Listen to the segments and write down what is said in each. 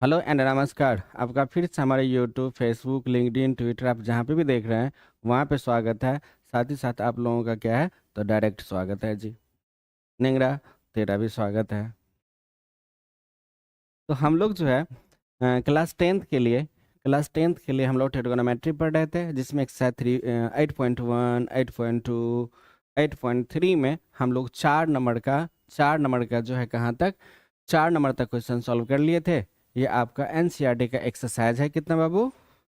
Hello and नमस्कार। आपका फिर से हमारे यूट्यूब, फेसबुक, लिंक्डइन, ट्विटर आप जहाँ पे भी देख रहे हैं वहाँ पे स्वागत है। साथ ही साथ आप लोगों का क्या है तो डायरेक्ट स्वागत है जी। निंगरा, तेरा भी स्वागत है। तो हम लोग जो है क्लास टेंथ के लिए हम लोग ट्रिगोनोमेट्री पढ़ रहे थे, जिसमें एक्सरसाइज 8.1, 8.2, 8.3 में हम लोग 4 नंबर का जो है कहाँ तक 4 नंबर तक क्वेश्चन सॉल्व कर लिए थे। ये आपका एनसीईआरटी का एक्सरसाइज है कितना बाबू?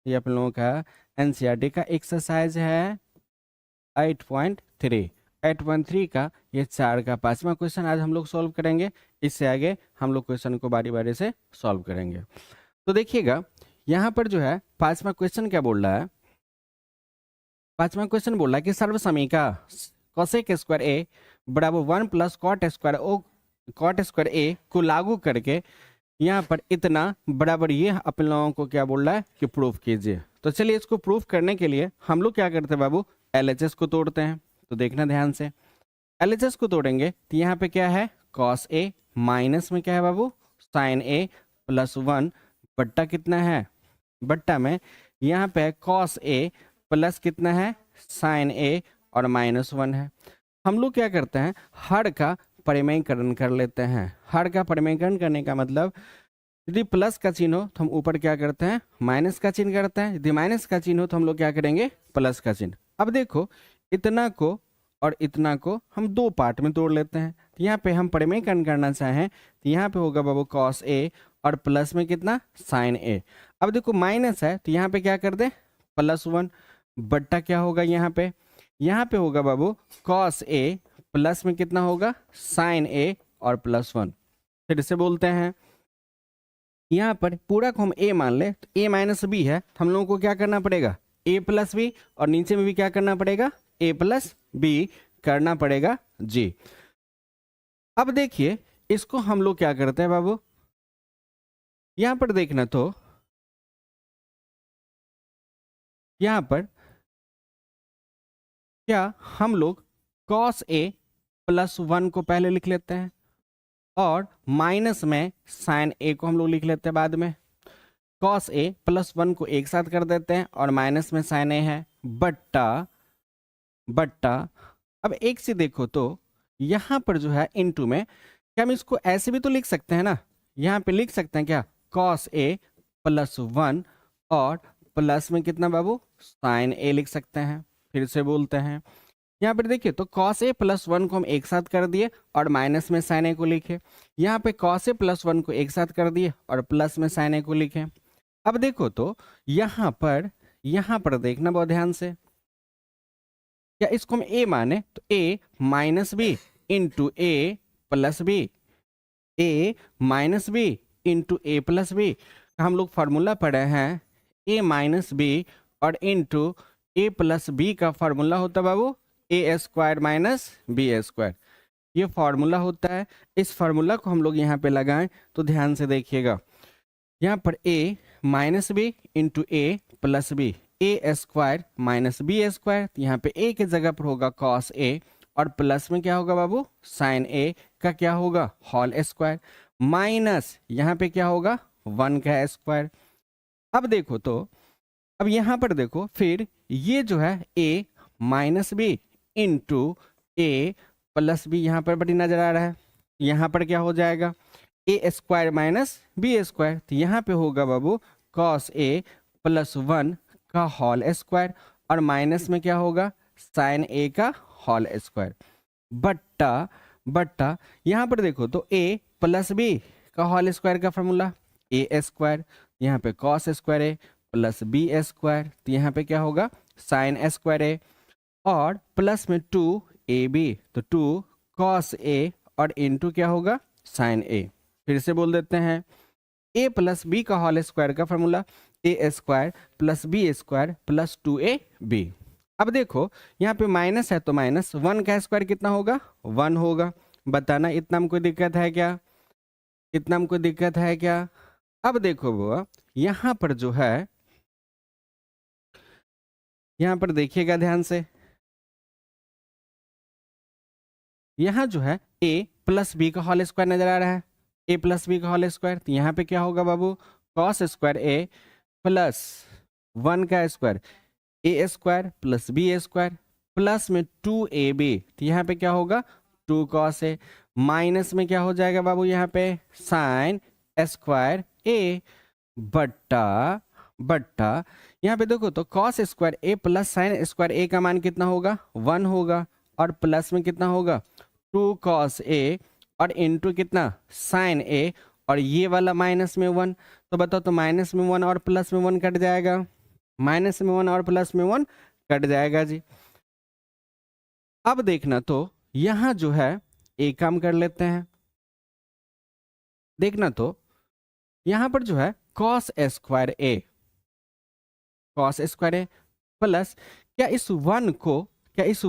ये आप लोगों का एनसीईआरटी का एक्सरसाइज है 8.3। 8.3 का ये 4 का 5वां क्वेश्चन आज हम लोग सॉल्व करेंगे। इससे आगे हम लोग क्वेश्चन को बारी बारी से सॉल्व करेंगे। तो देखिएगा, यहाँ पर जो है 5वां क्वेश्चन क्या बोल रहा है। 5वां क्वेश्चन बोल रहा है कि सर्वसमीका कोसेक स्क्वायर ए बराबर 1 प्लस कॉट स्क्वायर ए को लागू करके यहाँ पर इतना बराबर ये अपन लोगों को क्या बोल रहा है कि प्रूफ कीजिए। तो चलिए इसको प्रूफ करने के लिए हम लोग क्या करते हैं बाबू, एलएचएस को तोड़ते हैं। तो देखना ध्यान से, एलएचएस को तोड़ेंगे तो यहाँ पे क्या है कॉस ए, माइनस में क्या है बाबू साइन ए, प्लस 1 बट्टा कितना है बट्टा में यहाँ पे कॉस ए प्लस कितना है साइन ए और -1 है। हम लोग क्या करते हैं हर का परिमेयकरण कर लेते हैं। हर का परिमेयकरण करने का मतलब यदि प्लस का चिन्ह हो तो हम ऊपर क्या करते हैं माइनस का चिन्ह करते हैं, यदि माइनस का चिन्ह हो तो हम लोग क्या करेंगे प्लस का चिन्ह। अब देखो, इतना को और इतना को हम दो पार्ट में तोड़ लेते हैं। तो यहाँ पे हम परिमेयकरण करना चाहें तो यहाँ पे होगा बाबू कॉस ए और प्लस में कितना साइन ए। अब देखो माइनस है तो यहाँ पे क्या कर दे +1 बट्टा क्या होगा यहाँ पे होगा बाबू कॉस ए प्लस में कितना होगा साइन ए और +1। फिर से बोलते हैं, यहाँ पर पूरा को हम ए मान ले तो a माइनस बी है तो हम लोगों को क्या करना पड़ेगा a प्लस बी, और नीचे में भी क्या करना पड़ेगा a प्लस बी करना पड़ेगा जी। अब देखिए इसको हम लोग क्या करते हैं बाबू, यहाँ पर देखना तो यहाँ पर क्या हम लोग cos a +1 को पहले लिख लेते हैं और माइनस में साइन ए को हम लोग लिख लेते हैं बाद में। cos a +1 को एक साथ कर देते हैं और माइनस में साइन ए है बट्टा बट्टा। अब एक से देखो तो यहाँ पर जो है इनटू में क्या हम इसको ऐसे भी तो लिख सकते हैं ना, यहाँ पे लिख सकते हैं क्या cos a +1 और प्लस में कितना बाबू साइन ए लिख सकते हैं। फिर से बोलते हैं, यहाँ पर देखिए तो cos a +1 को हम एक साथ कर दिए और माइनस में साइन ए को लिखे। यहाँ पे cos a +1 को एक साथ कर दिए और प्लस में साइन ए को लिखे। अब देखो तो यहाँ पर देखना बहुत ध्यान से, क्या इसको हम a माने तो a minus B into A plus B, a minus B into A plus B. हम लोग फार्मूला पढ़े हैं a माइनस बी और इंटू ए प्लस बी का फार्मूला होता है बाबू A square minus B square. ये फार्मूला होता है। इस फार्मूला को हम लोग यहाँ पे लगाएं तो ध्यान से देखिएगा, यहाँ पर a minus B into A plus B, A square minus B square. यहाँ पे a की जगह पर होगा cos a और प्लस में क्या होगा बाबू साइन a का क्या होगा होल स्क्वायर, माइनस यहाँ पे क्या होगा 1 का स्क्वायर। अब देखो तो अब यहाँ पर देखो फिर ये जो है a minus B into A plus B यहाँ पर बड़ी नजर आ रहा है। यहाँ पर क्या हो जाएगा ए स्क्वायर माइनस बी स्क्वायर, तो यहाँ पे होगा बाबू cos a +1 का होल स्क्वायर और माइनस में क्या होगा साइन a का होल स्क्वायर बट्टा बट्टा। यहाँ पर देखो तो a प्लस बी का होल स्क्वायर का फॉर्मूला ए स्क्वायर, यहाँ पे cos square A plus B square, तो यहाँ पे क्या होगा साइन स्क्वायर ए और प्लस में 2ab, तो 2 cos a और इंटू क्या होगा साइन ए। फिर से बोल देते हैं a प्लस बी का होल स्क्वायर का formula A square plus B square plus 2ab। अब देखो यहाँ पे माइनस है तो -1 का स्क्वायर कितना होगा 1 होगा। बताना इतना में कोई दिक्कत है क्या, इतना में कोई दिक्कत है क्या? अब देखो बुआ यहाँ पर जो है, यहाँ पर देखिएगा ध्यान से, यहाँ जो है a प्लस बी का होल स्क्वायर नजर आ रहा है ए प्लस बी का होल स्क्वायर, तो यहाँ पे क्या होगा बाबू, कॉस स्क्वायर ए प्लस 1 का square, A square plus B square plus में 2ab, तो यहाँ पे क्या होगा 2 कॉस ए, माइनस में क्या हो जाएगा बाबू यहाँ पे साइन स्क्वायर ए बट्टा बट्टा यहाँ पे देखो तो cos square A plus sine square ए का मान कितना होगा 1 होगा, और प्लस में कितना होगा 2 कॉस ए और इनटू कितना साइन ए, और ये वाला माइनस में 1, तो बताओ तो माइनस में 1 और प्लस में 1 कट जाएगा, माइनस में 1 और प्लस में 1 कट जाएगा जी। अब देखना तो यहां जो है एक काम कर लेते हैं, देखना तो यहां पर जो है cos square A, cos square A plus क्या इस 1 को, क्या इस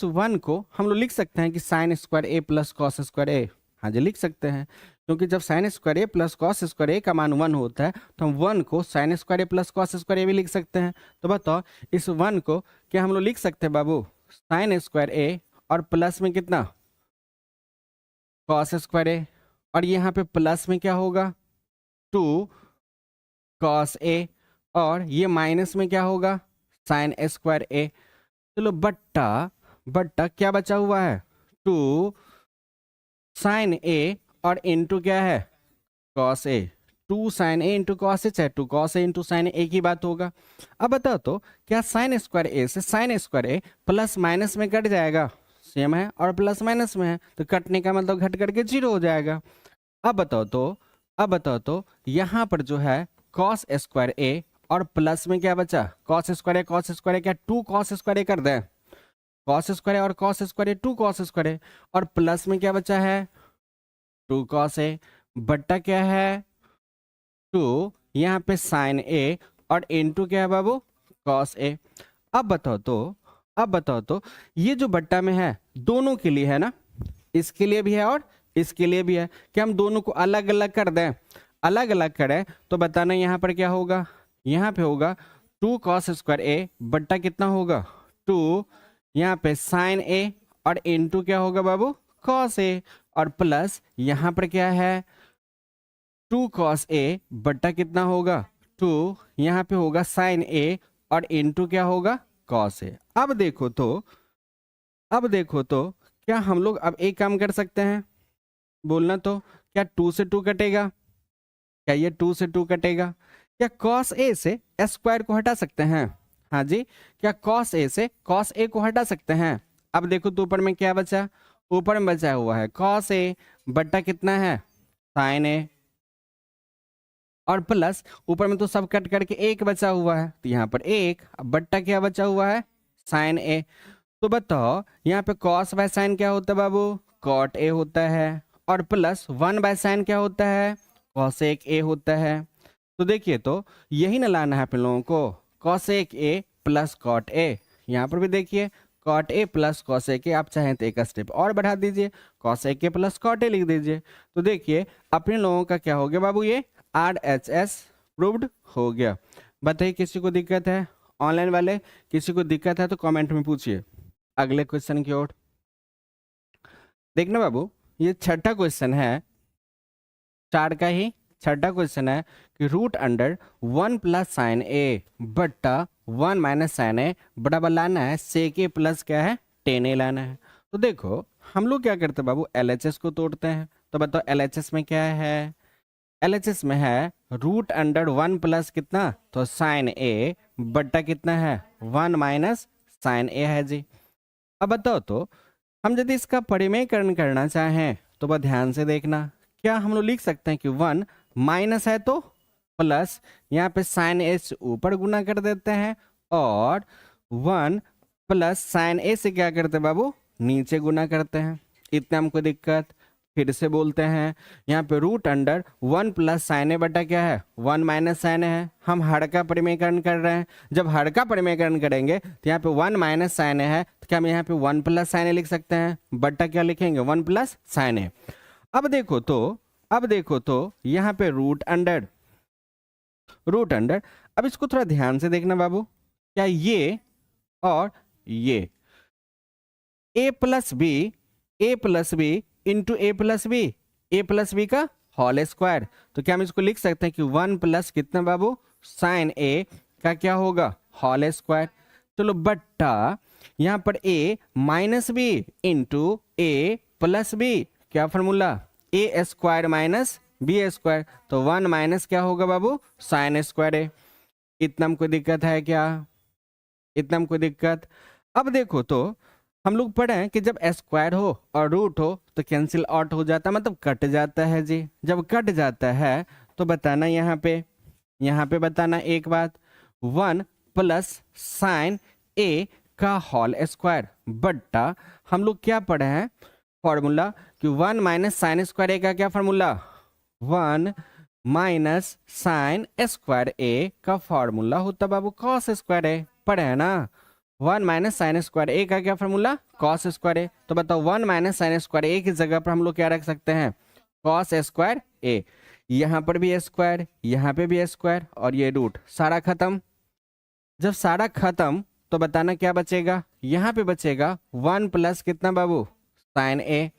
1 को हम लोग लिख सकते हैं कि sine square A plus cos square ए, हाँ जी लिख सकते हैं, क्योंकि जब sine square A plus cos square ए का मान 1 होता है तो हम 1 को sine square A plus cos square ए भी लिख सकते हैं। तो बताओ इस 1 को क्या हम लोग लिख सकते हैं बाबू साइन स्क्वायर ए और प्लस में कितना कॉस स्क्वायर ए, और यहाँ पे प्लस में क्या होगा 2 कॉस ए, और ये माइनस में क्या होगा साइन स्क्वायर ए। चलो बट्टा बट्टा क्या बचा हुआ है 2 साइन ए और इनटू क्या है cos A, 2 sign A into cos A, चाहे 2 कॉस ए इंटू साइन ए की बात होगा। अब बताओ तो क्या साइन स्क्वायर ए से sine square A plus minus में कट जाएगा, सेम है और प्लस माइनस में है तो कटने का मतलब घट करके 0 हो जाएगा। अब बताओ तो यहाँ पर जो है कॉस स्क्वायर ए और प्लस में क्या बचा कॉस स्क्वायर ए, क्या 2 कॉस स्क्वायर ए कर दें, कॉस स्क्वायर और कॉस स्क्वायर ए 2 कॉस स्क्वायर ए, और प्लस में क्या बचा है 2 कॉस ए बट्टा क्या है 2 यहाँ पे साइन ए और इनटू क्या है बाबू कॉस ए। अब बताओ तो ये जो बट्टा में है दोनों के लिए है ना, इसके लिए भी है और इसके लिए भी है, क्या हम दोनों को अलग अलग कर दें, अलग अलग करें तो बताना यहाँ पर क्या होगा, यहाँ पे होगा 2 कॉस स्क्वायर ए बट्टा कितना होगा 2 यहाँ पे साइन ए और इनटू क्या होगा बाबू कॉस ए, और प्लस यहाँ पर क्या है 2 कॉस ए बट्टा कितना होगा 2 यहाँ पे होगा साइन ए और इनटू क्या होगा कॉस ए। अब देखो तो क्या हम लोग अब एक काम कर सकते हैं, बोलना तो क्या 2 से 2 कटेगा, क्या ये 2 से 2 कटेगा, क्या कॉस ए से स्क्वायर को हटा सकते हैं, हाँ जी क्या कॉस ए से कॉस ए को हटा सकते हैं। अब देखो तो ऊपर में क्या बचा, ऊपर में बचा हुआ है कॉस ए बट्टा कितना है साइन ए, और प्लस ऊपर में तो सब कट करके 1 बचा हुआ है तो यहाँ पर 1, अब बट्टा क्या बचा हुआ है साइन ए। तो बताओ यहाँ पे कॉस बाय साइन क्या होता है बाबू कॉट ए होता है, और प्लस 1 बाय साइन क्या होता है कॉसेक ए होता है। तो देखिए तो यही ना लाना है आप लोगों को cosec A plus cot A, यहाँ पर भी देखिए cot A plus cosec A, आप चाहें तो एक स्टेप और बढ़ा दीजिए cosec A plus cot A लिख दीजिए। तो देखिए अपने लोगों का क्या हो गया बाबू ये RHS प्रूव्ड हो गया। बताइए किसी को दिक्कत है, ऑनलाइन वाले किसी को दिक्कत है तो कमेंट में पूछिए। अगले क्वेश्चन की ओर देखना बाबू, ये छठा क्वेश्चन है, 4 का ही छठा क्वेश्चन है कि रूट अंडर 1 प्लस साइन ए बट्टा 1 माइनस साइन ए बराबर लाना है सेक ए प्लस क्या है टेन ए लाना है। तो देखो हम लोग क्या करते हैं बाबू LHS को तोड़ते हैं, तो बताओ LHS में क्या है, LHS में है रूट अंडर 1 प्लस कितना तो साइन ए बट्टा कितना है 1 माइनस साइन ए है जी। अब बताओ तो हम यदि इसका परिमेयकरण करना चाहें तो बस ध्यान से देखना, क्या हम लोग लिख सकते हैं कि 1 माइनस है तो प्लस यहाँ पे साइन ए से ऊपर गुना कर देते हैं, और 1 प्लस साइन ए से क्या करते हैं बाबू नीचे गुना करते हैं, इतना हमको दिक्कत। फिर से बोलते हैं यहाँ पे रूट अंडर 1 प्लस साइन ए बटा क्या है 1 माइनस साइन ए है, हम हर का परिमेयकरण कर रहे हैं, जब हर का परिमेयकरण करेंगे तो यहाँ पे 1 माइनस साइन ए है तो क्या हम यहाँ पे 1 प्लस साइन ए लिख सकते हैं, बटा क्या लिखेंगे 1 प्लस साइन ए। अब देखो तो यहाँ पे रूट अंडर, अब इसको थोड़ा ध्यान से देखना बाबू, क्या ये और ये a plus B into A plus B, A plus B का होल स्क्वायर। तो क्या हम इसको लिख सकते हैं कि 1 प्लस कितना बाबू साइन ए का क्या होगा होल स्क्वायर। चलो बट्टा यहाँ पर ए minus B into A plus B, क्या formula A square minus B square. तो 1 माइनस क्या होगा बाबू साइन स्क्वायर ए। इतना में कोई दिक्कत है क्या? इतना में कोई दिक्कत? अब देखो तो हम लोग पढ़े हैं कि जब स्क्वायर हो और रूट हो तो कैंसिल आउट हो जाता है, मतलब कट जाता है जी। जब कट जाता है तो बताना यहाँ पे बताना एक बात, 1 प्लस साइन ए का होल स्क्वायर बट्टा हम लोग क्या पढ़े हैं फॉर्मूला कि 1 माइनस साइन स्क्वायर ए का क्या फॉर्मूला 1 माइनस साइन स्क्वायर ए का फॉर्मूला होता बाबू कॉस स्क्वायर ए। पढ़े है ना 1 माइनस साइन स्क्वायर ए का क्या फॉर्मूला कॉस स्क्वायर ए। तो बताओ 1 माइनस साइन स्क्वायर ए की जगह पर हम लोग क्या रख सकते हैं कॉस स्क्वायर ए। यहाँ पर भी स्क्वायर, यहाँ पे भी स्क्वायर और ये रूट, सारा खत्म। जब सारा खत्म तो बताना क्या बचेगा, यहाँ पे बचेगा 1 प्लस कितना बाबू साइन ए,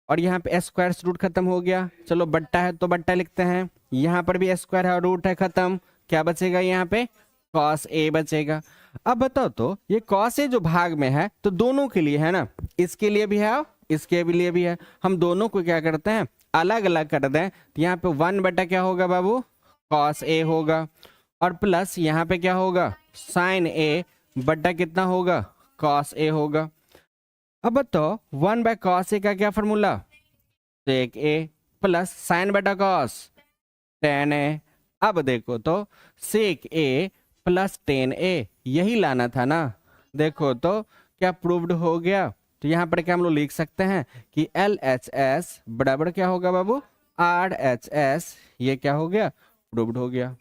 और यहाँ पे स्क्वायर से रूट खत्म हो गया। चलो बट्टा है तो बट्टा लिखते हैं, यहाँ पर भी स्क्वायर है और रूट है खत्म, क्या बचेगा यहाँ पे कॉस ए बचेगा। अब बताओ तो ये कॉस ए जो भाग में है तो दोनों के लिए है ना, इसके लिए भी है और इसके लिए भी है। हम दोनों को क्या करते हैं अलग अलग कर दें, तो यहाँ पे 1 बटा क्या होगा बाबू कॉस ए होगा, और प्लस यहाँ पे क्या होगा साइन ए बटा कितना होगा कॉस ए होगा। अब बताओ 1 बाय कॉस ए का क्या फॉर्मूला सेक ए प्लस साइन बटा कॉस टेन ए। अब देखो तो सेक ए प्लस टेन ए यही लाना था ना, देखो तो क्या प्रूव्ड हो गया। तो यहाँ पर क्या हम लोग लिख सकते हैं कि एल एच एस बराबर क्या होगा बाबू आर एच एस, ये क्या हो गया प्रूव्ड हो गया।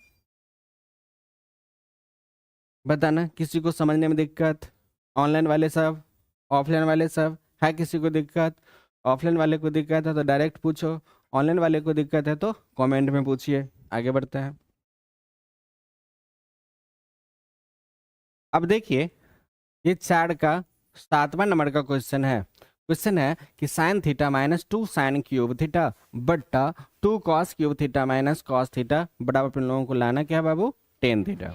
बताना किसी को समझने में दिक्कत, ऑनलाइन वाले सब ऑफलाइन वाले सब है किसी को दिक्कत? ऑफलाइन वाले को दिक्कत है तो डायरेक्ट पूछो, ऑनलाइन वाले को दिक्कत है तो कमेंट में पूछिए। आगे बढ़ते हैं। अब देखिए ये 4 का 7वां नंबर का क्वेश्चन है। क्वेश्चन है कि sine theta minus 2 sine cube theta बट्टा 2 cos cube theta minus cos theta बराबर अपन लोगों को लाना क्या है बाबू टेन थीटा।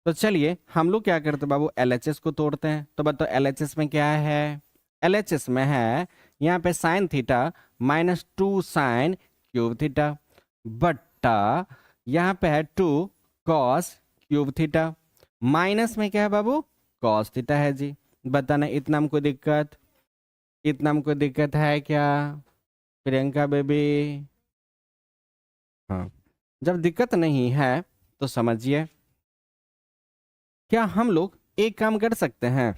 तो चलिए हम लोग क्या करते हैं बाबू एलएचएस को तोड़ते हैं। तो बताओ एलएचएस में क्या है, एलएचएस में है यहाँ पे sine theta minus 2 sine cube theta बट्टा यहाँ पे है 2 कॉस क्यूब थीटा, माइनस में क्या है बाबू कॉस थीटा है जी। बताना इतना में कोई दिक्कत, इतना में कोई दिक्कत है क्या प्रियंका बेबी? हाँ जब दिक्कत नहीं है तो समझिए क्या हम लोग एक काम कर सकते हैं,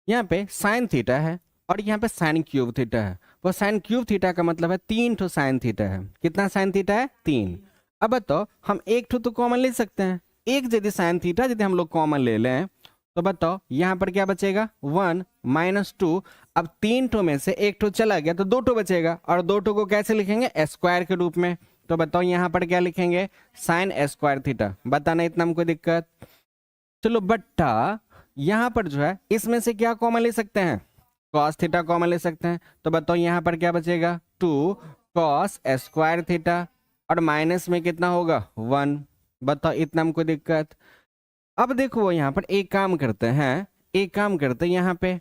यहाँ पे साइन थीटा है और यहाँ पे साइन क्यूब थीटा है। वो साइन क्यूब थीटा का मतलब है 3 ठो साइन थीटा है। कितना साइन थीटा है 3। अब बताओ हम एक ठो तो कॉमन ले सकते हैं, एक यदि साइन थीटा यदि हम लोग कॉमन ले लें तो बताओ यहाँ पर क्या बचेगा 1 माइनस 2। अब 3 ठो में से एक ठो चला गया तो 2 ठो बचेगा, और 2 ठो को कैसे लिखेंगे स्क्वायर के रूप में। तो बताओ यहाँ पर क्या लिखेंगे साइन स्क्वायर थीटा। बताना इतना में कोई दिक्कत? चलो बट्टा यहाँ पर जो है इसमें से क्या कॉमन ले सकते हैं कॉस थीटा कॉमन ले सकते हैं। तो बताओ यहाँ पर क्या बचेगा 2 कॉस स्क्वायर थीटा, और माइनस में कितना होगा 1। बताओ इतना में कोई दिक्कत? अब देखो वो यहाँ पर एक काम करते हैं, एक काम करते हैं यहाँ पे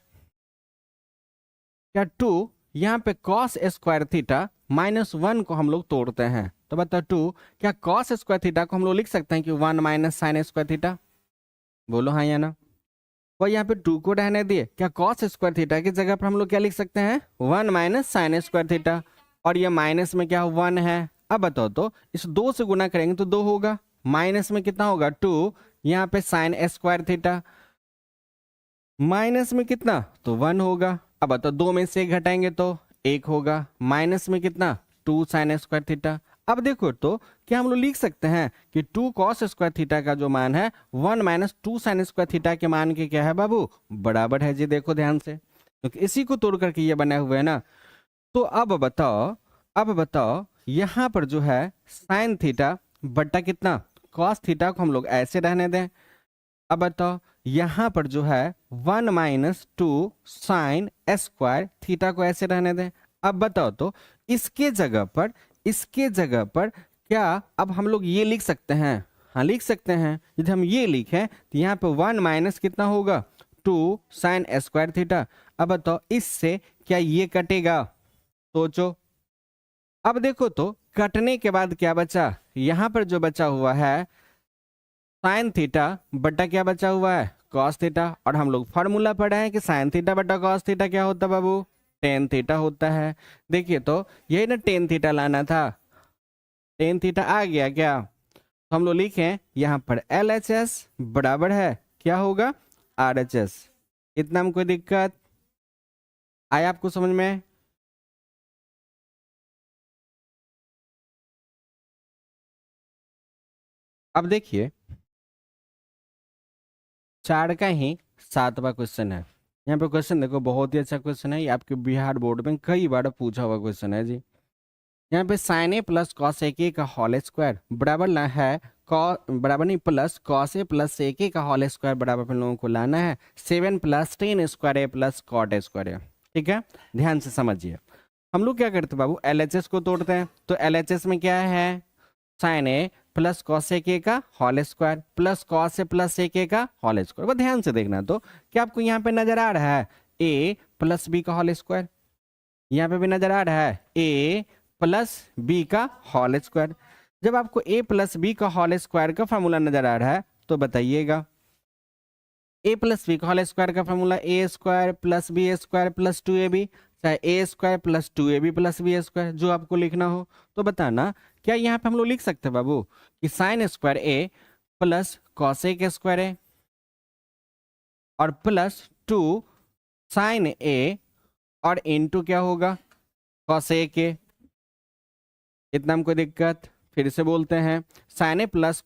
क्या 2 यहाँ पे कॉस स्क्वायर थीटा माइनस 1 को हम लोग तोड़ते हैं। तो बताओ 2 क्या कॉस स्क्वायर थीटा को हम लोग लिख सकते हैं कि 1 माइनस साइन स्क्वायर थीटा? बोलो हाँ या ना। और यहाँ पे 2 को रहने दिए, क्या कॉस स्क्वायर थीटा की जगह पर हम लोग क्या लिख सकते हैं 1 माइनस साइन स्क्वायर थीटा, और ये माइनस में क्या 1 है। अब बताओ तो इस 2 से गुना करेंगे तो 2 होगा, माइनस में कितना होगा 2, यहाँ पे साइन स्क्वायर थीटा, माइनस में कितना तो 1 होगा। अब बताओ 2 में से 1 घटाएंगे तो 1 होगा, माइनस में कितना 2 साइन स्क्वायर थीटा। अब देखो तो क्या हम लोग लिख सकते हैं कि 2 कॉस स्क्वायर थीटा का जो मान है 1 माइनस 2 साइन स्क्वायर थीटा के मान के क्या है बाबू बराबर है जी। देखो ध्यान से क्योंकि इसी को तोड़ करके ये बने हुए है ना। तो अब बताओ, अब बताओ यहाँ पर जो है साइन थीटा बट्टा कितना कॉस थीटा को हम लोग ऐसे रहने दें। अब बताओ यहाँ पर जो है 1 माइनस 2 साइन स्क्वायर थीटा को ऐसे रहने दें। अब बताओ तो इसके जगह पर क्या अब हम लोग ये लिख सकते हैं? हाँ लिख सकते हैं। यदि हम ये लिखें तो यहाँ पे 1 माइनस कितना होगा 2 साइन स्क्वायर थीटा। अब बताओ इससे क्या ये कटेगा? सोचो। अब देखो तो कटने के बाद क्या बचा? यहाँ पर जो बचा हुआ है साइन थीटा बटा क्या बचा हुआ है कॉस थीटा। और हम लोग फॉर्मूला पढ़े हैं कि साइन थीटा बटा कॉस थीटा क्या होता है बाबू? टेन थीटा होता है। देखिए तो यही ना टेन थीटा लाना था, टेन थीटा आ गया क्या? तो हम लोग लिखें यहाँ पर एल एच एस बराबर है क्या होगा आर एच एस। इतना में कोई दिक्कत आया आपको समझ में? अब देखिए 4 का ही 7वां क्वेश्चन है। यहाँ पे क्वेश्चन देखो बहुत ही अच्छा क्वेश्चन है, ये आपके बिहार बोर्ड में कई बार पूछा हुआ क्वेश्चन है जी। यहाँ पे sign A plus cos A के का होल स्क्वायर बराबर ना है बराबर नहीं प्लस कॉस ए प्लस ए के का होल स्क्वायर बराबर हम लोगों को लाना है 7 plus ten square A plus cot square ए। ठीक है, ध्यान से समझिए। हम लोग क्या करते हैं बाबू एलएचएस को तोड़ते हैं। तो एलएचएस में क्या है sine A plus cos A के का whole square plus cos A plus ए के का होल स्क्वायर। वो ध्यान से देखना तो क्या आपको यहाँ पे नजर आ रहा है ए प्लस बी का होल स्क्वायर? यहाँ पे भी नजर आ रहा है ए प्लस बी का होल स्क्वायर। जब आपको ए प्लस बी का होल स्क्वायर का फॉर्मूला नजर आ रहा है तो बताइएगा ए प्लस बी का होल स्क्वायर का formula A square plus B square plus 2ab, चाहे A square plus 2ab plus B square जो आपको लिखना हो तो बताना। क्या यहाँ पे हम लोग लिख सकते हैं बाबू कि sine square A plus cosec square ए और प्लस 2 साइन ए और इनटू क्या होगा कॉसेक ए। इतना हमको दिक्कत? फिर से बोलते हैं sin A plus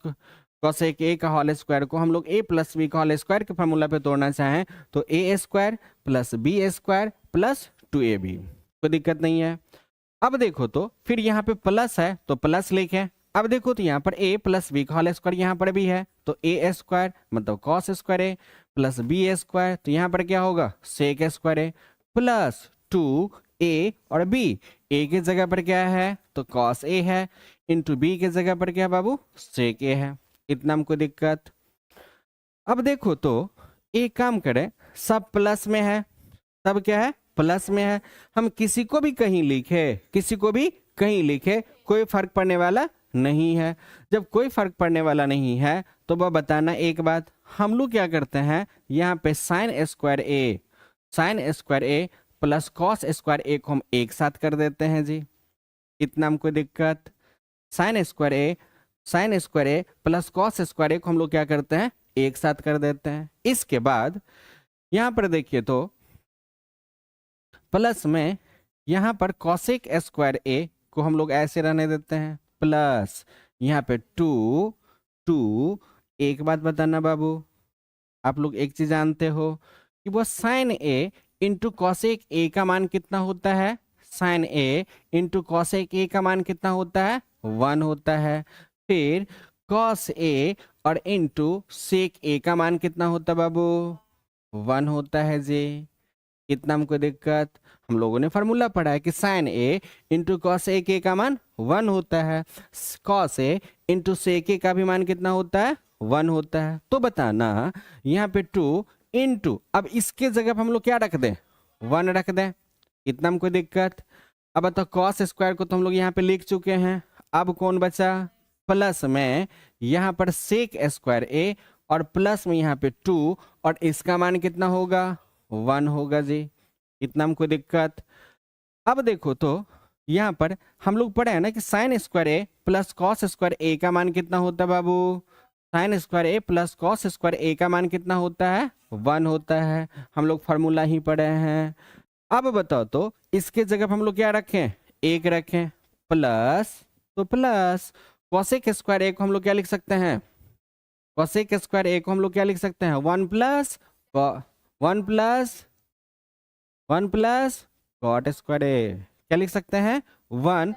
cosec A का होल स्क्वायर को हम लोग ए प्लस बी का होल स्क्वायर के फॉर्मूला पे तोड़ना चाहें तो A square plus B square plus 2ab। कोई दिक्कत नहीं है। अब देखो तो फिर यहाँ पे प्लस है तो प्लस लिखें। अब देखो तो यहाँ पर a प्लस बी का होल स्क्वायर यहाँ पर भी है तो ए स्क्वायर मतलब cos square A plus B square तो यहाँ पर क्या होगा sec square A plus 2a और b। a की जगह पर क्या है तो कॉस ए है इंटू बी की जगह पर क्या बाबू सेक ए है। इतना हमको दिक्कत? अब देखो तो एक काम करें सब प्लस में है, सब क्या है प्लस में है। हम किसी को भी कहीं लिखे कोई फर्क पड़ने वाला नहीं है। जब कोई फर्क पड़ने वाला नहीं है तो वह बताना एक बात हम लोग क्या करते हैं यहाँ पे sine square A plus cos square ए को हम एक साथ कर देते हैं जी। इतना हमको दिक्कत? Sine square A plus cos square ए को हम लोग क्या करते हैं एक साथ कर देते हैं। इसके बाद यहां पर देखिए तो प्लस में यहां पर कॉसेक स्क्वायर ए को हम लोग ऐसे रहने देते हैं प्लस यहाँ पे 2 एक बात बताना बाबू आप लोग एक चीज जानते हो कि वो sine A into cosec A का मान कितना होता है? Sine A into cosec A का मान कितना होता है 1 होता है। फिर कॉस ए और इंटू सेक ए का मान कितना होता है बाबू 1 होता है जी। इतना हमको दिक्कत? हम लोगों ने फॉर्मूला पढ़ा है कि sign A into cos A के का मान 1 होता है, कॉस ए इंटू सेक ए का भी मान कितना होता है 1 होता है। तो बताना यहाँ पे 2 इंटू अब इसके जगह पर हम लोग क्या रख दें 1 रख दें। इतना हमको दिक्कत? अब बताओ कॉस स्क्वायर को तो हम लोग यहाँ पे लिख चुके हैं। अब कौन बचा प्लस में यहाँ पर सेक स्क्वायर ए और प्लस में यहाँ पे 2 और इसका मान कितना होगा 1 होगा जी। इतना हमको दिक्कत? अब देखो तो यहाँ पर हम लोग पढ़े हैं ना कि sine square A plus cos square ए का मान कितना होता है बाबू? Sine square A plus cos square ए का मान कितना होता है 1 होता है। हम लोग फार्मूला ही पढ़े हैं। अब बताओ तो इसके जगह पर हम लोग क्या रखें एक रखें प्लस तो प्लस कॉसेक स्क्वायर ए को हम लोग क्या लिख सकते हैं कॉसेक स्क्वायर ए को हम लोग क्या लिख सकते हैं 1 प्लस कॉट स्क्वायर ए क्या लिख सकते हैं 1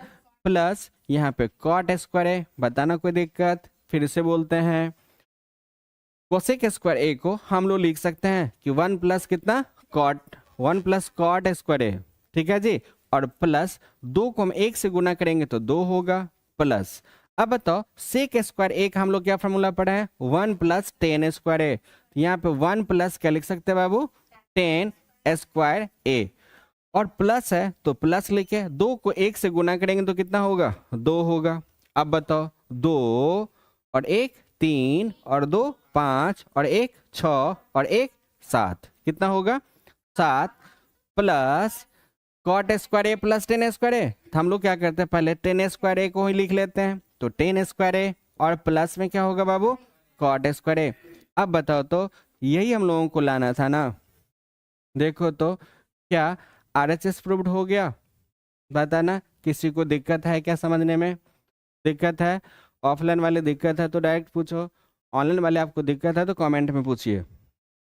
प्लस यहाँ पे कॉट स्क्वायर ए। बताना कोई दिक्कत? फिर से बोलते हैं कोसेक स्क्वायर ए को हम लोग लिख सकते हैं कि 1 प्लस कितना कॉट 1 प्लस कॉट स्क्वायर ए। ठीक है जी, और प्लस 2 को हम 1 से गुना करेंगे तो 2 होगा प्लस। अब बताओ सेक स्क्वायर ए का हम लोग क्या फॉर्मूला पढ़ा है 1 प्लस टेन स्क्वायर ए। यहाँ पे 1 प्लस क्या लिख सकते हैं बाबू 10 स्क्वायर ए और प्लस है तो प्लस लिखे 2 को 1 से गुना करेंगे तो कितना होगा 2 होगा। अब बताओ 2 और 1 3 और 2 5 और 1 6 और 1 7 कितना होगा 7 plus cot square A plus ten square ए। तो हम लोग क्या करते हैं पहले टेन स्क्वायर ए को ही लिख लेते हैं तो टेन स्क्वायर ए और प्लस में क्या होगा बाबू कॉट स्क्वायर ए। अब बताओ तो यही हम लोगों को लाना था ना। देखो तो क्या RHS प्रूव्ड हो गया बताना। किसी को दिक्कत है क्या समझने में? दिक्कत है ऑफलाइन वाले दिक्कत है तो डायरेक्ट पूछो, ऑनलाइन वाले आपको दिक्कत है तो कमेंट में पूछिए।